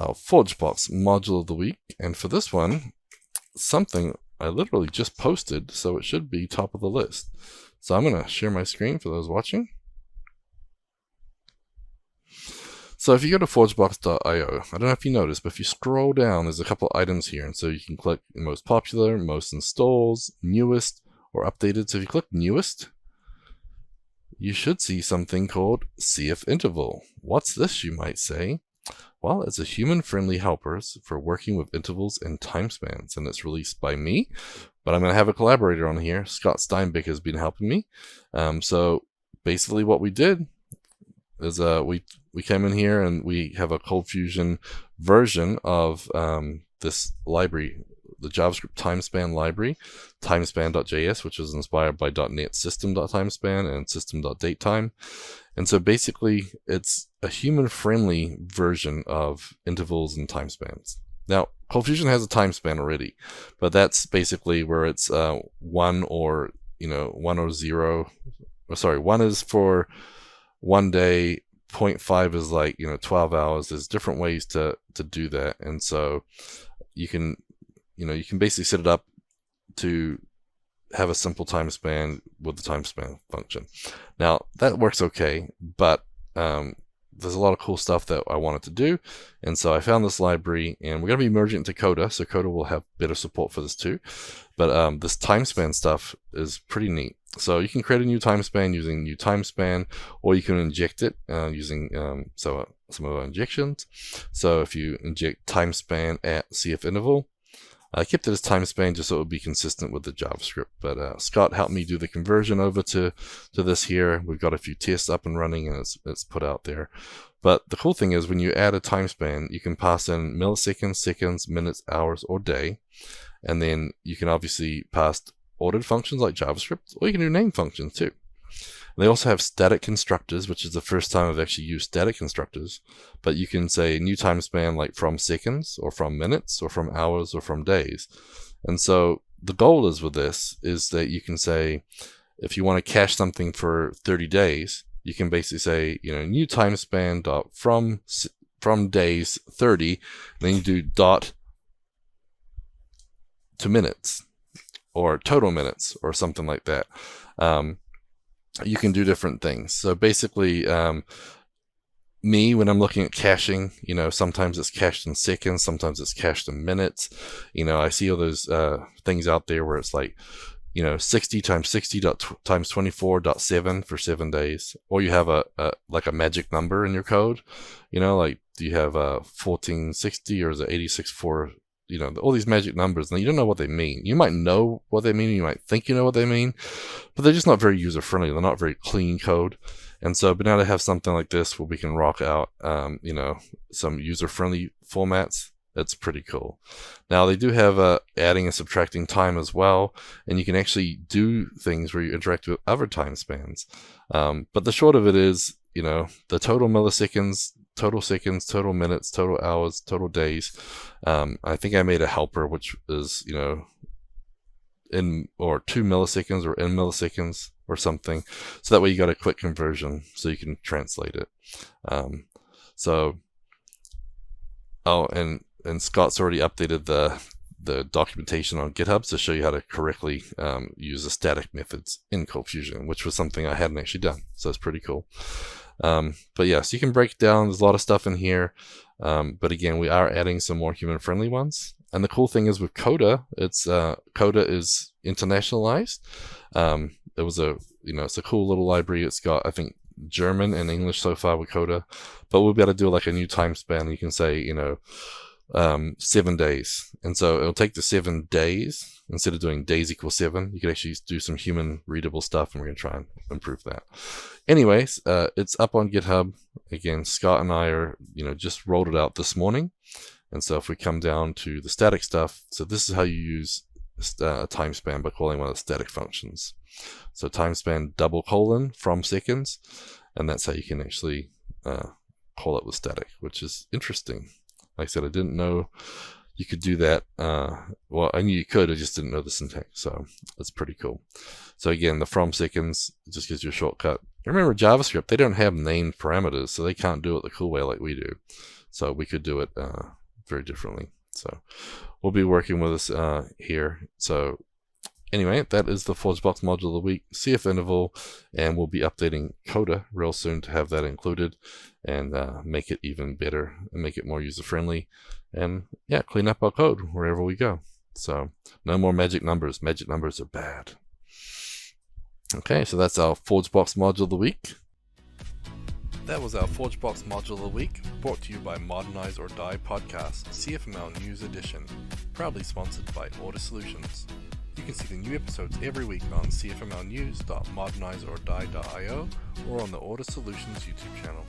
our ForgeBox module of the week. And for this one, something I literally just posted, so it should be top of the list. So I'm going to share my screen for those watching. So if you go to ForgeBox.io, I don't know if you noticed, but if you scroll down, there's a couple items here. And so you can click most popular, most installs, newest, or updated. So if you click newest, you should see something called cfInterval. What's this, you might say? Well, it's a human-friendly helper for working with intervals and timespans, and it's released by me, but I'm going to have a collaborator on here. Scott Steinbeck has been helping me. So basically what we did is we came in here and we have a ColdFusion version of this library, the JavaScript TimeSpan library, timespan.js, which is inspired by .NET System.TimeSpan and System.DateTime. And so basically, it's a human-friendly version of intervals and timespans. Now, ColdFusion has a timespan already, but that's basically where it's 1 or 0. Sorry, 1 is for 1 day, 0.5 is like 12 hours. There's different ways to do that, and so you can basically set it up to have a simple time span with the timespan function. Now that works okay, but there's a lot of cool stuff that I wanted to do, and so I found this library, and we're going to be merging it into Coda, so Coda will have better support for this too. But this timespan stuff is pretty neat. So you can create a new timespan using new timespan, or you can inject it using some of our injections. So if you inject timespan at cfInterval, I kept it as timespan just so it would be consistent with the JavaScript. But Scott helped me do the conversion over to this here. We've got a few tests up and running, and it's put out there. But the cool thing is when you add a timespan, you can pass in milliseconds, seconds, minutes, hours, or day. And then you can obviously pass ordered functions like JavaScript, or you can do name functions too. They also have static constructors, which is the first time I've actually used static constructors. But you can say new timespan like from seconds, or from minutes, or from hours, or from days. And so the goal is with this is that you can say, if you want to cache something for 30 days, you can basically say, new timespan dot from days 30, and then you do dot to minutes, or total minutes, or something like that. You can do different things. So basically, me, when I'm looking at caching, sometimes it's cached in seconds, sometimes it's cached in minutes. I see all those things out there where it's like, 60 times 60 times 24.7 for 7 days. Or you have a magic number in your code. Like, do you have 1460 or is it 86.4? All these magic numbers, and you don't know what they mean. You might know what they mean, you might think you know what they mean, but they're just not very user-friendly. They're not very clean code. And so, but now to have something like this where we can rock out, some user-friendly formats, that's pretty cool. Now, they do have adding and subtracting time as well, and you can actually do things where you interact with other time spans. But the short of it is, the total milliseconds, total seconds, total minutes, total hours, total days. I think I made a helper which is, in or 2 milliseconds or in milliseconds or something. So that way you got a quick conversion so you can translate it. And Scott's already updated the documentation on GitHub to show you how to correctly use the static methods in ColdFusion, which was something I hadn't actually done. So it's pretty cool. But yeah, so you can break it down. There's a lot of stuff in here. But again, we are adding some more human-friendly ones. And the cool thing is with Coda, Coda is internationalized. It's a cool little library. It's got, I think, German and English so far with Coda. But we'll be able to do like a new time span. You can say, 7 days. And so it'll take the 7 days. Instead of doing days equals 7, you could actually do some human readable stuff, and we're going to try and improve that. Anyways, it's up on GitHub. Again, Scott and I are, just rolled it out this morning. And so if we come down to the static stuff, so this is how you use a timespan by calling one of the static functions. So timespan double : from seconds, and that's how you can actually call it with static, which is interesting. Like I said, I didn't know you could do that. Well, I knew you could, I just didn't know the syntax, so that's pretty cool. So again, the from seconds just gives you a shortcut. Remember, JavaScript, they don't have named parameters, so they can't do it the cool way like we do. So we could do it very differently. So we'll be working with this here. So anyway, that is the ForgeBox module of the week, cfInterval, and we'll be updating Coda real soon to have that included and make it even better and make it more user-friendly. And yeah, clean up our code wherever we go. So no more magic numbers. Magic numbers are bad. Okay, so that's our ForgeBox module of the week. That was our ForgeBox module of the week, brought to you by Modernize or Die Podcast, CFML News Edition, proudly sponsored by Order Solutions. You can see the new episodes every week on cfmlnews.modernizeordie.io or on the Order Solutions YouTube channel.